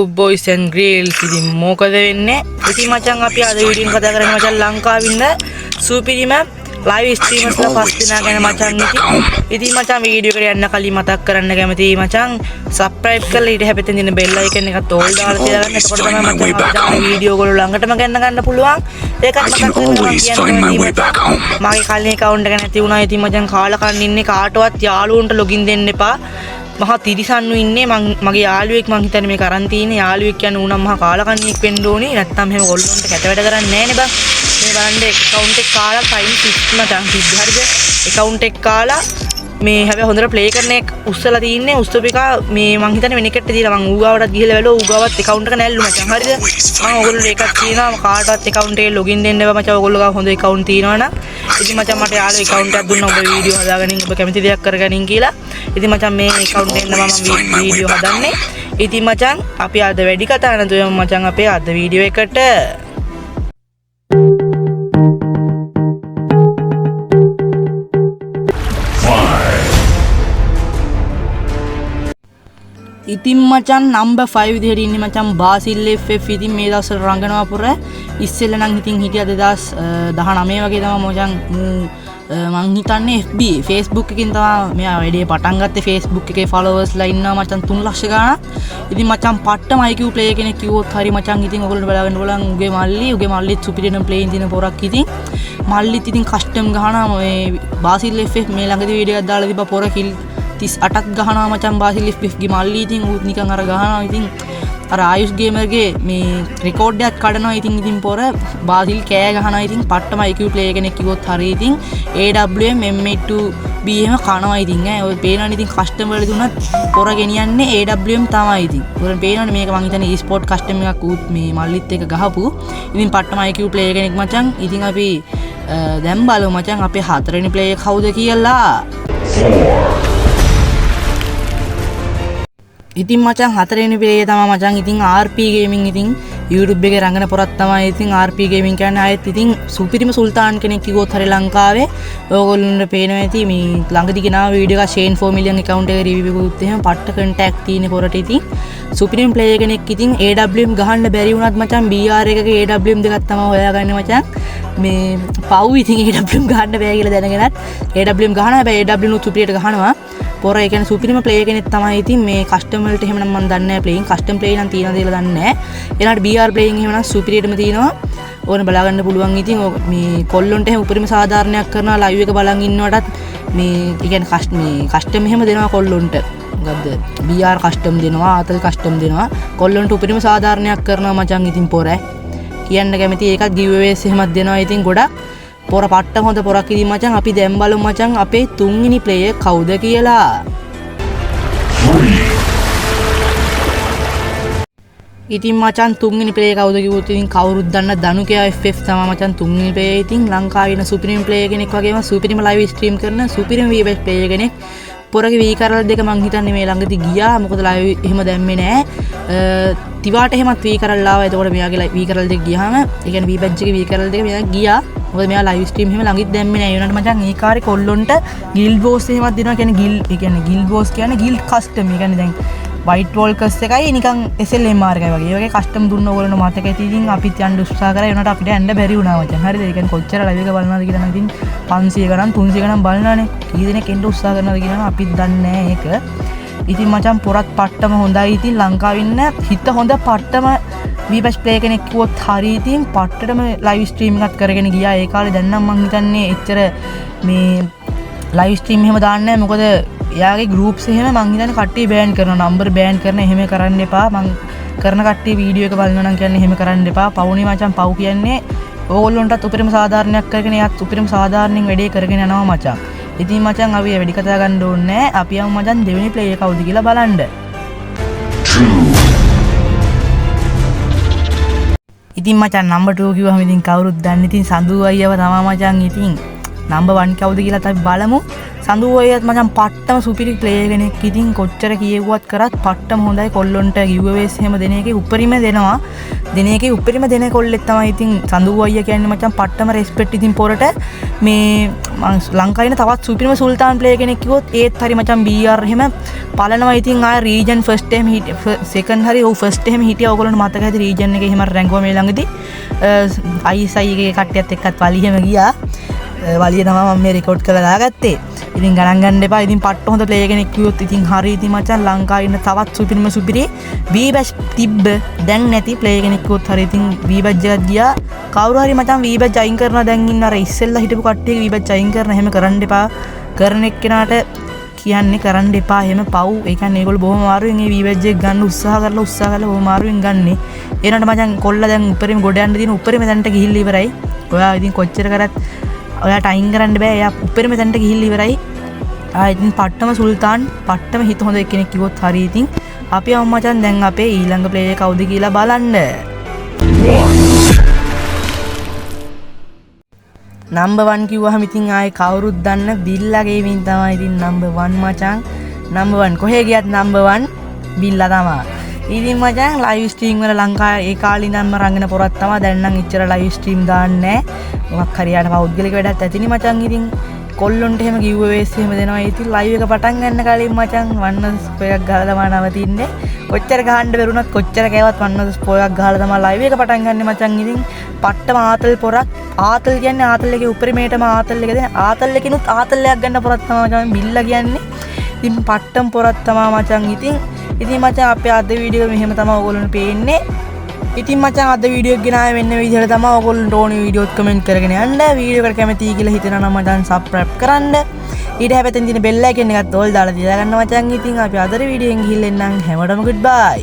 boys and girls ඉතින් මොකද වෙන්නේ? ඉතින් මචං අපි අද වීඩියෝ එක කතා කරන්නේ මචං ලංකාවේ ඉන්න සුපිරිම live streamers ලා පස් දෙනා ගැන මචං ඉතින් මචං වීඩියෝ එකට යන්න කලින් මතක් කරන්න කැමතියි මචං subscribe කරලා ඊට හැපෙතෙන් තියෙන bell icon එකත් all දාලා තියාගන්න. එතකොට තමයි මචං වීඩියෝ ඔයගොල්ලෝ ළඟටම ගන්න පුළුවන්. ඒකත් මතක් කරගන්න. මගේ කලින් account එක නැති වුණා. ඉතින් මචං කාලා කන්න ඉන්නේ කාටවත් යාළුවන්ට login දෙන්න එපා. මහා තිරිසන්නු ඉන්නේ මගේ යාළුවෙක් මං හිතන්නේ මේ කරන් තියෙන යාළුවෙක් කියන්නේ උනම් මහා කාලකන්ණියෙක් වෙන්න ඕනේ නැත්තම් එහෙම ඔල්ලොන්ට කැට වැඩ කරන්නේ නැහැ නේ බං මේ බලන්න account එක කාලා ෆයින් 6 මචං සිද්ධ හරිද account එක කාලා මේ හැබැයි හොඳට ප්ලේ කරන එක උස්සලා තින්නේ උස්සපු එක මේ මං හිතන්නේ වෙන එකට දීලා මං ඌගාවටත් ගිහලා බැලුවා ඌගාවත් account එක නැල්ලු මචං හරිද මං ඔයගොල්ලෝ එකක් කියනවා කාටවත් account එකේ login දෙන්න එපා මචං ඔයගොල්ලෝ ගාව හොඳ account තියෙනවනම් ඉතින් මචං මට යාළුවා account එකක් දුන්නා ඔබ වීඩියෝ හදාගනින් ඔබ කැමති දෙයක් කරගනින් කියලා ඉතින් මචං මේ account එකෙන් මම වීඩියෝ හදන්නේ ඉතින් මචං අපි අද වැඩි කතා නැතුව මචං අපේ අද වීඩියෝ එකට ඉතින් මචං number 5 විදිහට ඉන්නේ මචං බාසිල් FF ඉතින් මේ දවස්වල රංගනවා පුර ඉස්සෙල්ල නම් ඉතින් හිටියා 2019 වගේ තමයි මචං මං හිතන්නේ FB Facebook එකකින් තමයි මෙයා වැඩේ පටන් ගත්තේ Facebook එකේ followers ලා ඉන්නවා මචං 3 ලක්ෂ ගාණක්. ඉතින් මචං පට්ටම IQ player කෙනෙක් කිව්වොත් හරි මචං ඉතින් ඔයගොල්ලෝ බලාගන්න බලන් උගේ මල්ලිත් superior play ඉන්න පොරක් ඉතින් මල්ලිත් ඉතින් custom ගහනවා මේ බාසිල් FF මේ ළඟදී වීඩියෝ එකක් දාලා තිබ්බා පොර කිල් 38ක් ගහනවා මචං බාසිල් FF ගේ මල්ලි ඉතින් ඌත් නිකන් අර ගහනවා ඉතින් අර ආයුෂ් ගේමර්ගේ මේ රෙකෝඩ් එකක් කඩනවා ඉතින් පොර බාසිල් කෑ ගහනවා ඉතින් පට්ටම IQ player කෙනෙක් කිව්වොත් හරි ඉතින් AWM M82B එහෙම කනවා ඉතින් ඈ ඔය පේනවනේ ඉතින් කස්ටම් වල දුන්නත් පොර ගෙනියන්නේ AWM තමයි ඉතින් පොර පේනවනේ මේක මං හිතන්නේ e-sport කස්ටම් එකක් ඌත් මේ මල්ලිත් එක ගහපු ඉතින් පට්ටම IQ player කෙනෙක් මචං ඉතින් අපි දැන් බලමු මචං අපේ හතරවෙනි player කවුද කියලා ඉතින් මචං හතරවෙනි player තමයි මචං ඉතින් RP gaming ඉතින් YouTube එකේ රංගන පොරක් තමයි ඉතින් RP gaming කියන්නේ ආයෙත් ඉතින් සුපිරිම සුල්තාන් කෙනෙක් කිව්වොත් හරි ලංකාවේ ඔයගොල්ලන්ට පේනවා ඇති මේ ළඟදී ගෙනාව වීඩියෝ එක Shane 4 million account එකේ review එකකුත් එහෙම පට්ට contact තියෙන පොරට ඉතින් සුපිරිම player කෙනෙක් ඉතින් AWM ගහන්න බැරි වුණත් මචං BR එකක AWM දෙකක් තමයි හොයාගන්නේ මචං මේ පව් ඉතින් AWM ගහන්න බෑ කියලා දැනගෙනත් AWM ගහනවා හැබැයි AWM නුත් සුපිරියට ගහනවා පොර ඒ කියන්නේ සුපිරිම ප්ලේයර් කෙනෙක් තමයි ඉතින් මේ කස්ටම් වලට එහෙම නම් මම දන්නේ නැහැ ප්ලේයින් කස්ටම් ප්ලේ නම් තියෙනවද කියලා දන්නේ නැහැ ඊළඟට BR ප්ලේයින් එහෙම නම් සුපිරියටම තියෙනවා ඕන බලා ගන්න පුළුවන් ඉතින් මේ කොල්ලොන්ට එහෙම උපරිම සාධාරණයක් කරනවා ලයිව් එක බලන් ඉන්නවටත් මේ ඒ කියන්නේ කස්ටම් එහෙම දෙනවා කොල්ලොන්ට මොකද්ද BR කස්ටම් දෙනවා ආතල් කස්ටම් දෙනවා කොල්ලොන්ට උපරිම සාධාරණයක් කරනවා මචං ඉතින් පොර කියන්න කැමති ඒකත් giveaways එහෙමත් දෙනවා ඉතින් ගොඩක් පොර පට්ට හොඳ පොරක් ඉතින් මචං අපි දැන් බලමු මචං අපේ තුන්වෙනි ප්ලේයර් කවුද කියලා ඉතින් මචං තුන්වෙනි ප්ලේයර් කවුද කිව්වොත් ඉතින් කවුරුත් දන්න දනුකයා FF තමයි මචං තුන්වෙනි ප්ලේයර් ඉතින් ලංකාවේ ඉන්න සුපිරිම ප්ලේයර් කෙනෙක් වගේම සුපිරිම ලයිව් ස්ට්‍රීම් කරන සුපිරිම VBS ප්ලේයර් කෙනෙක් පොරගේ වී කරල් දෙක මං හිතන්නේ මේ ළඟදී ගියා මොකද ලයිව් එහෙම දැම්මේ නැහැ තිවාට එහෙමත් වී කරල් ආවා එතකොට මෙයාගේ වී කරල් දෙක ගියාම ඒ කියන්නේ වී බැජ් එකේ වී කරල් දෙක මෙයා ගියා මොකද මෙයා ලයිව් ස්ට්‍රීම් එහෙම ළඟින් දැම්මේ නැහැ ඒ වුණාට මචං ඒ කාර්ේ කොල්ලොන්ට ගිල්ඩ් බෝස් එහෙමත් දෙනවා කියන්නේ ගිල්ඩ් බෝස් කියන්නේ ගිල්ඩ් කස්ටම් ඒ කියන්නේ දැන් වයිට් වෝල්කර්ස් එකයි නිකන් SLMR එකයි වගේ. ඒ වගේ කස්ටම් දුන්න ඕගොල්ලෝ මතක ඇති ඉතින් අපිත් යන්න උත්සාහ කරා. ඒ වුණාට අපිට යන්න බැරි වුණා මචං. හරිද? ඒ කියන්නේ කොච්චර ලයිව් එක බලනවාද කියලා නම් ඉතින් 500 ගණන් 300 ගණන් බලනවානේ. කී දෙනෙක් එන්න උත්සාහ කරනවාද කියලා අපිත් දන්නේ නැහැ ඒක. ඉතින් මචං පොරත් පට්ටම හොඳයි. ඉතින් ලංකාවේ ඉන්න හිත හොඳ පට්ටම VBS ප්ලේ කෙනෙක් කිව්වොත් හරි ඉතින් පට්ටටම ලයිව් ස්ට්‍රීම් එකක් කරගෙන ගියා. ඒ කාලේ දැන් නම් මං හිතන්නේ එච්චර මේ ලයිව් ස්ට්‍රීම් එහෙම දාන්නේ නැහැ. මොකද එයාගේ ගෲප්ස් එහෙම මං හිතන්නේ කට්ටිය බෑන් කරනවා නම්බර් බෑන් කරන එහෙම කරන්න එපා මං කරන කට්ටිය වීඩියෝ එක බලනවා නම් කියන්නේ එහෙම කරන්න එපා පවුනේ මචං පව් කියන්නේ ඕගොල්ලන්ටත් උපරිම සාධාරණයක් කරගෙන එයාත් උපරිම සාධාරණෙන් වැඩේ කරගෙන යනවා මචං ඉතින් මචං අපි වැඩි කතා ගන්න ඕනේ නැහැ අපි යමු මචං දෙවෙනි ප්ලේයර් කවුද කියලා බලන්න ඉතින් මචං නම්බර් 2 කිව්වම ඉතින් කවුරුත් දන්නේ ඉතින් සඳු අයියව තමයි මචං ඉතින් නම්බර් 1 කවුද කියලා අපි බලමු. සඳු අයියත් මචං පට්ටම සුපිරි ප්ලේයර් කෙනෙක්. ඉතින් කොච්චර කියෙව්වත් කරත් පට්ටම හොඳයි. කොල්ලොන්ට giveaways එහෙම දෙන එකේ උපරිම දෙනවා. දෙන එකේ උපරිම දෙන කොල්ලෙක් තමයි ඉතින් සඳු අයියා කියන්නේ මචං පට්ටම රෙස්පෙක්ට් ඉතින් පොරට මේ ලංකාවේ තවත් සුපිරිම සුල්තාන් ප්ලේයර් කෙනෙක් කිව්වොත් ඒත් හරි මචං BR එහෙම පලනවා. ඉතින් ආය රීජන් ෆස්ට් ටයිම් සෙකන්ඩ් හරි ඔව් ෆස්ට් එහෙම හිටියා. ඔයගොල්ලන්ට මතක ඇති රීජන් එකේ එහෙම රැංකුවා මේ ළඟදී ISI එකේ කට්ටියත් එක්කත් වලියෙම ගියා. වලිය තමයි මම මේ රෙකෝඩ් කරලා දාගත්තේ. ඉතින් ගණන් ගන්න එපා. ඉතින් පට්ට හොඳ ප්ලේයර් කෙනෙක් කිව්වොත් ඉතින් හරි. ඉතින් මචං ලංකාවේ ඉන්න තවත් සුපිරි V-Batch තිබ්බ දැන් නැති ප්ලේයර් කෙනෙක් කිව්වොත් හරි. ඉතින් V-Batch එකත් ගියා. කවුරු හරි මචං V-Batch අයින් කරනවා දැන් ඉන්න අර ඉස්සෙල්ලා හිටපු කට්ටියගේ V-Batch අයින් කරන එහෙම කරන්න එපා. කරන එක්කෙනාට කියන්නේ කරන්න එපා. එහෙම පව්. ඒ කියන්නේ ඒගොල්ලෝ බොහොම අමාරුවෙන් මේ V-Batch එක ගන්න උත්සාහ කරලා බොහොම අමාරුවෙන් ගන්නෙ. ඒනට මචං කොල්ල දැන් උඩරිම ගොඩ යන්න තියෙන උඩරිම දැන්ට ගිහිල්ලා ඉවරයි. ඔයා ඉතින් කොච්චර කරත් ඔයාට අයින් කරන්න බෑ. එයා උඩරිම දැන්ට ගිහිල්ලා ඉවරයි. ඉතින් පට්ටම සුල්තාන් පට්ටම හිත හොඳ කෙනෙක් කිව්වොත් හරි. ඉතින් අපි යමු මචං දැන් අපේ ඊළඟ ප්ලේයර් කවුද කියලා බලන්න. නම්බර් 1 කිව්වහම ඉතින් ආයේ කවුරුත් දන්න බිල්ලා ගේමින් තමයි ඉතින් නම්බර් 1 මචං. නම්බර් 1 කොහේ ගියත් නම්බර් 1 බිල්ලා තමයි. ඉතින් මචං ලයිව් ස්ට්‍රීම් වල ලංකාවේ ඒ කාලේ ඉඳන්ම රංගන පොරක් තමයි. දැන් නම් ඉච්චර ලයිව් ස්ට්‍රීම් දාන්නේ නැහැ. මොකක් හරි යාට පෞද්ගලික වැඩක් ඇතිනේ මචං. ඉතින් කොල්ලොන්ට එහෙම giveaways එහෙම දෙනවා. ඉතින් ලයිව් එක පටන් ගන්න කලින් මචං වන්නස් ස්පෝයක් ගහලා තමයි නවතින්නේ. කොච්චර ගහන්න බැරුණත් කොච්චර කෑවත් වන්නස් ස්පෝයක් ගහලා තමයි ලයිව් එක පටන් ගන්න මචං. ඉතින් පට්ටම ආතල් පොරක්. ආතල් කියන්නේ ආතල් එකේ උපරිමයටම ආතල් එක දෙන. ආතල් එකකිනුත් ආතල්යක් ගන්න පොරක් තමයි මචං බිල්ලා කියන්නේ. ඉතින් පට්ටම් පොරක් තමයි මචං. ඉතින් මචං අපේ අද වීඩියෝ මෙහෙම තමයි ඔයගොල්ලන්ට පේන්නේ. ඉතින් මචං අද වීඩියෝ එක ගෙනාවේ වෙන විදිහට තමයි ඔයගොල්ලන්ට ඕනේ වීඩියෝත් කමෙන්ට් කරගෙන යන්න. වීඩියෝ එකට කැමතියි කියලා හිතනවා නම් මචං සබ්ස්ක්‍රයිබ් කරන්න. ඊට හැපෙතෙන් තියෙන බෙල් අයිකන් එකත් ඕල් දාලා තියාගන්න මචං. ඉතින් අපි අද වීඩියෝෙන් ගිහින් එන්නම්. හැමෝටම good bye.